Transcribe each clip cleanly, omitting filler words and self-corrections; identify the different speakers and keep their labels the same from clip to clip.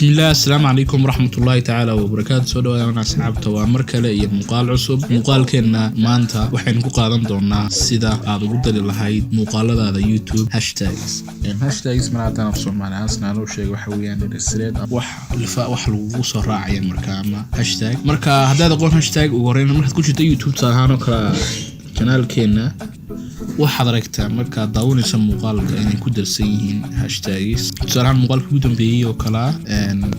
Speaker 1: بسم الله السلام عليكم ورحمة الله تعالى وبركاته. سو dhawaada asxaabta waa mar kale iyo muuqaal cusub. Muuqaalkeena maanta waxaan ku qaadan doonaa sida aad ugu dari lahayd muuqaaladaada YouTube hashtags. Hashtags maraadan af Soomaaliya asna loo sheego waxa weeyaan dhalinyarada wax lagu soo raacay markaa hashtag. Marka haddaad aqoon hashtag ugu horeyn markaad ku jirto YouTube saahano kala channelkeena waxaad aragtaa marka daawanaysa muuqaalka inay ku darsan yihiin hashtags. Tusaale muuqaalka ugu dambeeyay oo kala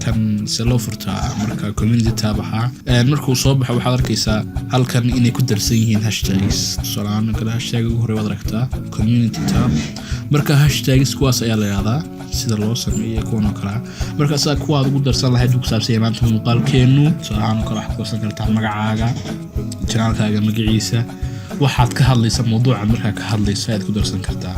Speaker 1: tan selo furta marka community tab markuu soo baxo waxaad arkaysaa halkan inay ku darsan yihiin hashtags. Tusaale kala hashtag ugu horeeyay waad aragtaa community tab marka hashtags kuwaas ayaa la yiraahdaa sida loo sameeyo kuwan oo kala marka saa kuwaad ugu darsan lahayd ku saabsan maanta muuqaalkeenu. Tusaale kala wax ku san kartaa magacaaga channelkaaga magaciisa waxaad ka hadlaysaa mowduuca marka ka hadlaysaa aad ku darsan kartaa.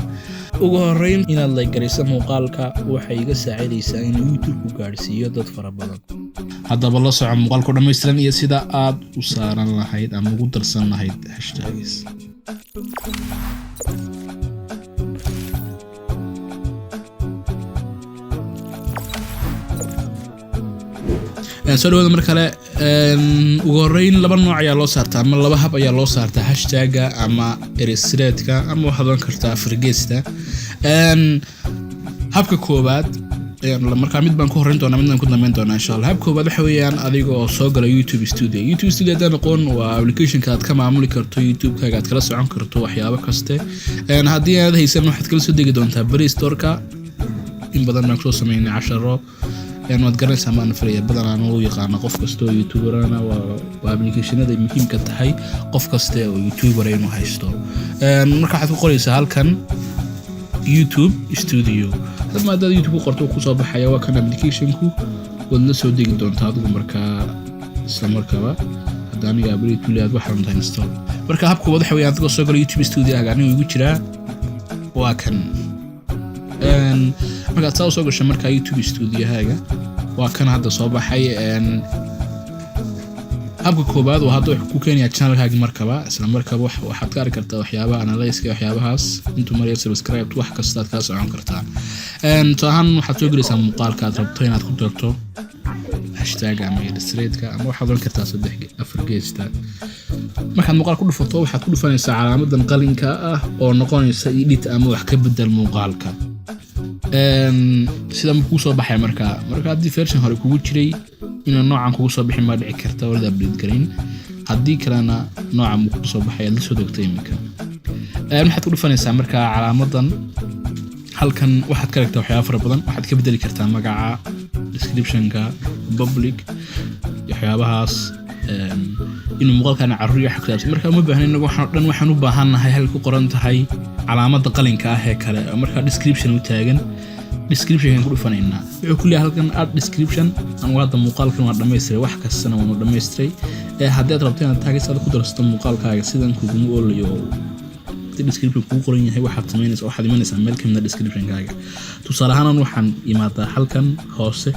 Speaker 1: Ugu horeyn inaad like garayso muuqaalka waxay iga saacidaysaa in YouTube ku gaarsiiyo dad fara badan. Haddaba la soco muuqaalka dhameystiran iyo sida aad u saaran lahayd ama ugu darsan lahayd hashtags. soo dhawaada mar kale ugu horeyn laba nooc ayaa loo saartaa ama laba hab ayaa loo saartaa hashtag ama ereysireedka ama waxaad oran kartaa fargeesta. habka koobaad marka mid baan ku horeyn doonaa midna ku dambeyn doonaa insha Allah. habka koobaad waxa weeyaan adiga oo soo gala YouTube Studio. YouTube Studio hadaan aqoon waa application-ka aad ka maamuli karto YouTube-kaaga aad kala socon karto waxyaabo kaste. haddii aad haysan waxaad kala soo degi doontaa Play Store-ka. in badan baan ku sameeynay casharo waad garanaysaa ma anfariya badan aan u yaqaan qof kasto YouTuber-ana waa application-ada muhiimka tahay qof kaste oo YouTuber inuu haysto. marka waxaad ku qoraysaa halkan YouTube Studio. hadda aad YouTube ku qorto ku soo baxaya waa kan application-ku wad la soo degi doontaa adigu marka isla markaaba hadda aniga abri tuliyaad waxaan tahay install. marka habku waxa weeyaan adiga soo galo YouTube Studio-ga anigu igu jiraa waa kan marka aad soo gasho marka YouTube Studio-haaga waa kan hadda soo baxay. habka koobaad waa hadda ku keenaya channel-kaaga markaba isla markaba waxaad ka arki kartaa waxyaabaha analysis-ka waxyaabahaas intuu mariyo subscribe wax kasta aad ka socon kartaa. taahan waxaad soo gelaysaa muuqaalka aad rabto inaad ku darto hashtag ama ereysireedka ama waxaad oran kartaa 3-4 geesta. markaad muuqaal ku dhufato waxaad ku dhufanaysaa calaamadan qalinka ah oo noqonaysa edit ama wax ka bedel muuqaalka. sida ku soo baxay marka hadii version hore kugu jiray inuu noocan kugu soo bixin ma dhici karta wada update garin hadii kalena noocan ku soo baxay la soo degtay imika. waxaad ku dhufanaysaa marka calaamadan halkan waxaad ka aragtaa waxyaabo fara badan waxaad ka bedeli kartaa magaca description-ka public waxyaabahaas inuu muuqaalkana carruur wax ka marka ma baahnaa inagu waxaan u baahanahay hal ku qoran tahay calaamada qalinka ah ee kale marka description u taagan description ku dhufanayna wuxuu ku leeyahay halkan add description aan wada muuqaalkan waa dhameystiray wax kastana waa dhameystiray. haddii aad rabto inaad taageerada ku darsato muuqaalkaaga sidan kugu oolayo description ku qoran yahay waxaad imanaysaa meel kamid description-kaaga. tusaale ahaan waxaan imaadaa halkan hoose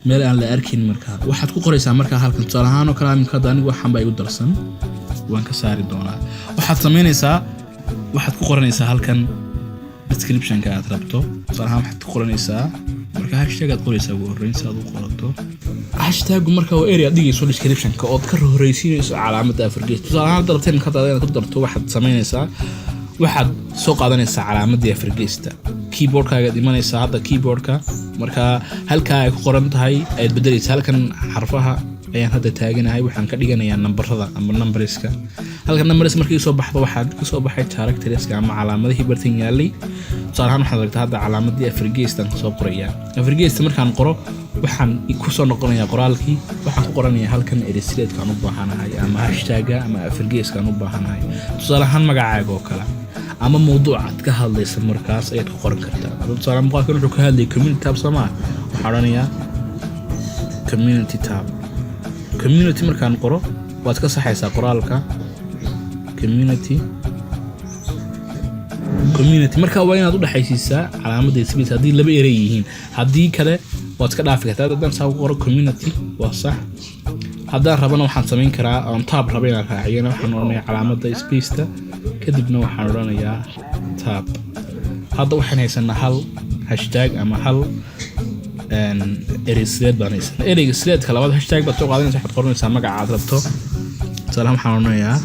Speaker 1: meel aan la arkin marka waxaad ku qoraysaa marka halkan tusaale ahaan oo kala imka anigu waxaan baa igu darsan waan ka saari doonaa. waxaad sameynaysaa waxaad ku qoranaysaa halkan description-ka aad rabto tusaale ahaan waxaad ku qoranaysaa marka hashtag aad qoraysaa ugu horeyn si aad u qorato hashtag marka oo area dhigayso description-ka oo ka horeysiinayso calaamadda fargees. tusaale ahaan darteen ka taada ku darto waxaad sameynaysaa waxaad soo qaadanaysaa calaamadda fargeesta keyboard-kaaga imanaysaa hadda keyboard-ka marka halka ay ku qoran tahay ay bedelaysaa halkan xarfaha ayaan hadda taaganahay waxaan ka dhiganayaa nambarada ama numberska. halkan numbers markii soo baxdo waxaad ka soo baxay characters-ka ama calaamadihii bartan yaalay. tusaale ahaan waxaad aragtaa hadda calaamadii fargeestan ka soo qoraya fargeesta markaan qoro waxaan ku soo noqonayaa qoraalkii waxaan ku qoranayaa halkan ereysireedka aan u baahanahay ama hashtag ama fargeeska aan u baahanahay. tusaale ahaan magacaaga oo kale ama mowduucaad ka hadlaysa markaas ayaad ku qoran kartaa. tusaale muuqaalkan wuxuu ka hadlayay community tab Soomaa waxaan oranayaa community tab. community markaan qoro waad ka saxaysaa qoraalka community marka waa inaad u dhaxaysiisaa calaamadda space hadii laba erey yihiin hadii kale waad ka dhaafi kartaa. haddaan saa qoro community waa sax haddaan rabana waxaan sameyn karaa on tab raba inaan raaciyana waxaan oranayaa calaamadda space-ta kadibna waxaan oranayaa tab. hadda waxaan haysanaa hal hashtag ama hal erey sideed baan haysanaa. Ereyga sideedka labaad hashtag baad soo qaadanaysaa, waxaad qoranaysaa magaca aad rabto. Salaam waxaan oranayaa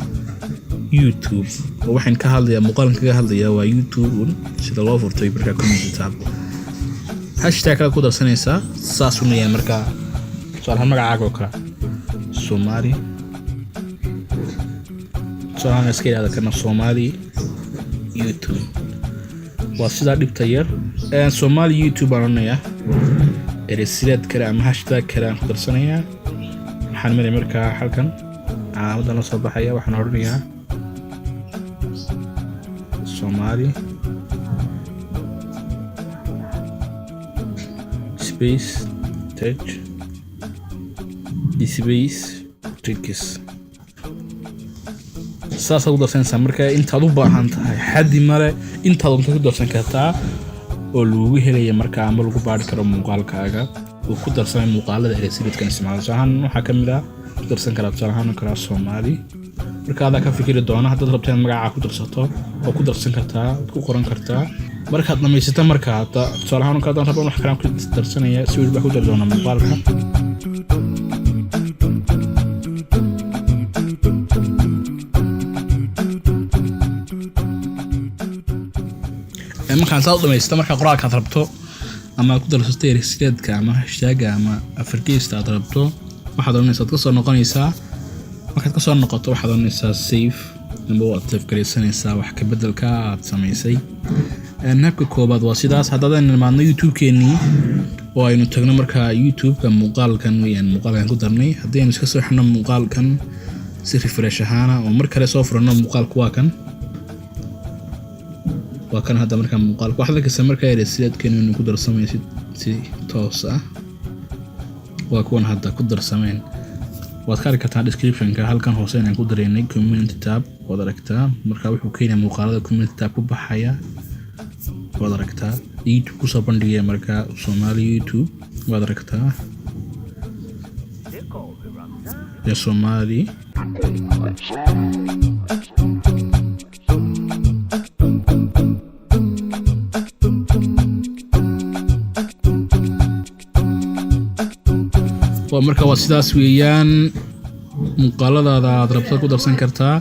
Speaker 1: YouTube. Waxaan ka hadlayaa muuqaalkan kaga hadlayaa waa YouTube sida loo furtay marka community tab. Hashtag kala ku darsanaysaa saas u leeyahay marka salaam magacaaga oo kala Somali. Salaam iska ilaada kana Somali YouTube. Waa sida dhibta yar Somali YouTube baan oranayaa. Erey sideed kale ama hashtag kale aan ku darsanayaa. Waxaan maray marka halkan calaamadan soo baxaya waxaan oranayaa Somali space touch space tricks. saas ugu darsanaysaa marka intaad u baahan tahay xaddi male intaad unta ku darsan kartaa oo lagu helaya marka ama lagu baari karo muuqaalkaaga oo ku darsan muuqaalada erey sideedkan isticmaalsan waxa kamid ah ku darsan kara tusaalahaan kala Somali marka aad ka fikiri doona hadda rabtaan magaca ku darsato oo ku darsan kartaa ku qoran kartaa marka aad dhameysata marka tusaalahaan ka daan rabaan wax kale ku darsanaya si waliba ku dardoona muuqaalka. markaan soo dhameeysto marka qoraalka aad rabto ama ku darsato erey sideedka ama hashtag ama afarkiista aad rabto waxaad oranaysaa ka soo noqonaysaa markaad ka soo noqoto waxaad oranaysaa save number waad save gareysanaysaa wax ka bedelka aad sameysay. habka koobaad waa sidaas haddaan nimaadno YouTube-keenii oo aynu tagno marka YouTube-ka muuqaalkan weeyaan muuqaalkan ku darnay haddii iska soo xirno muuqaalkan si refresh ahaan oo mar kale soo furno muuqaalku waa kan hadda marka muuqaalku waxa laga sameeyay erey sideedkan inuu ku darsamaysid si toos ah waa kuwan hadda ku darsameen waad ka aragtaa description-ka halkan hoose inaan ku dareynay community tab waad aragtaa marka wuxuu keenay muuqaalada community tab ku baxaya waad aragtaa YouTube ku soo bandhigay marka Somali YouTube waad aragtaa ya Somali marka waa sidaas weeyaan muuqaaladaada aad rabto ku darsan kartaa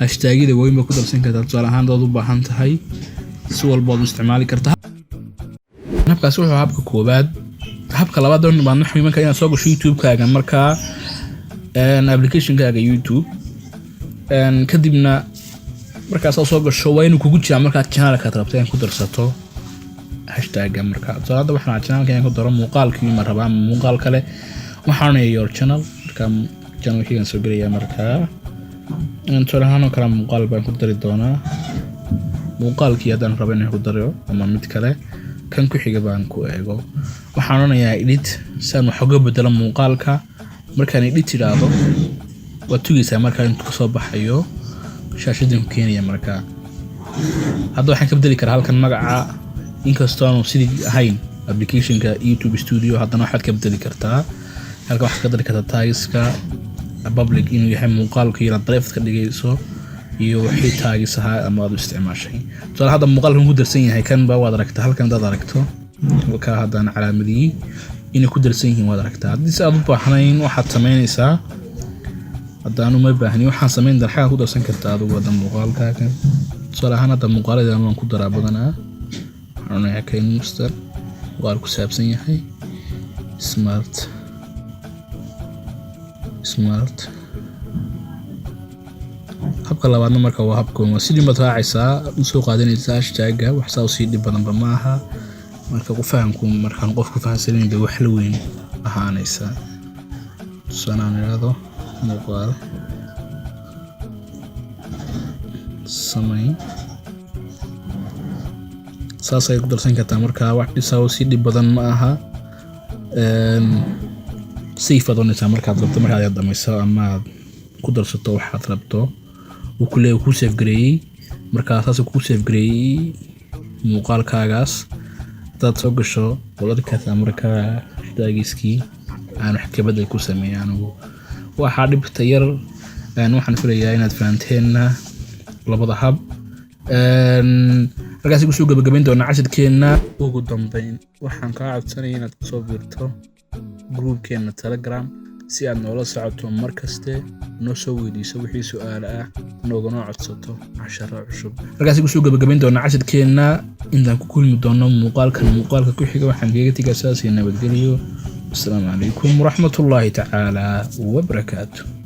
Speaker 1: hashtag-yada weeyma ku darsan kartaa tusaalahaan dad u baahan tahay si walba aad isticmaali kartaa. habkaas wuxuu habka koobaad habka labaad oo baan naxwi marka inaad soo gasho YouTube-kaaga marka application-kaaga YouTube kadibna markaas aad soo gasho waa inuu kugu jiraa marka channel-ka aad rabto inaad ku darsato hashtag-ga marka tusaalahaan waxaan channel-ka ku daro muuqaalkii ma rabaa muuqaal kale waxaan your channel marka channel-kiigan soo galaya marka tusaalahaan kala muuqaal baan ku dari doonaa muuqaalkii hadaan rabo inaan ku daro ama mid kale kan ku xiga baan ku eego waxaan oranayaa edit saan wax uga bedelo muuqaalka markaan edit tiraado waa tugaysaa marka intuu ka soo baxayo shaashadan ku keenaya marka hadda waxaan ka bedeli karaa halkan magaca inkastoo aanu sidii ahayn application-ka YouTube Studio haddana waxaad ka bedeli kartaa halka waxaad ka dari kartaa tagiska public inuu yahay muuqaalka iyo private ka dhigayso iyo wixii taagisaha ama aad isticmaashay tusaale hadda muuqaalkan ku darsan yahay kan ba waad aragtaa halkan dad aragto ka haddaan calaamadii inay ku darsan yihiin waad aragtaa haddii aad u baahnayn waxaad sameynaysaa haddaan uma baahnin waxaan sameyn dalxaa ku darsan kartaa adigu wada muuqaalkaaga tusaale ahaan hadda muuqaalada aan ku daraa badanaa waxaan kayn muster waa ku saabsan yahay smart habka labaadna marka waa habka sidii ma raacaysaa u soo qaadanaysaa hashtag-ga wax soo sii dhib badan ba maaha marka ku fahamku markaan qofku fahansanayay wax la weyn ahaanaysa sanaanado muuqaal samay saasay ku darsan kartaa marka wax soo sii dhib badan ma aha safe adonaysaa markaad rabto markaad dhamayso ama ku darsato waxaad rabto وكله ku save gareeyay marka asaas ku save gareeyay muuqaalkaagaas dad soo gasho wadarka marka daagiskii aan wax ka bedel ku sameeyaan waxa dhibta yar waxaan filayaa inaad fahanteen labada hab markaas ku soo gabagabayn doona cashirkeena ugu dambeyn waxaan ka codsanayaa inaad ku soo biirto groupkeena Telegram si aad noola socoto markaste noo soo weydiiso wixii su'aal ah noogana codsato casharo cusub markaas ku soo gabagabayn doona cashirkeena inta ku kulmi doono muuqaalka ku xiga waxaan kaga tagay nabadgelyo. السلام عليكم ورحمة الله تعالى وبركاته.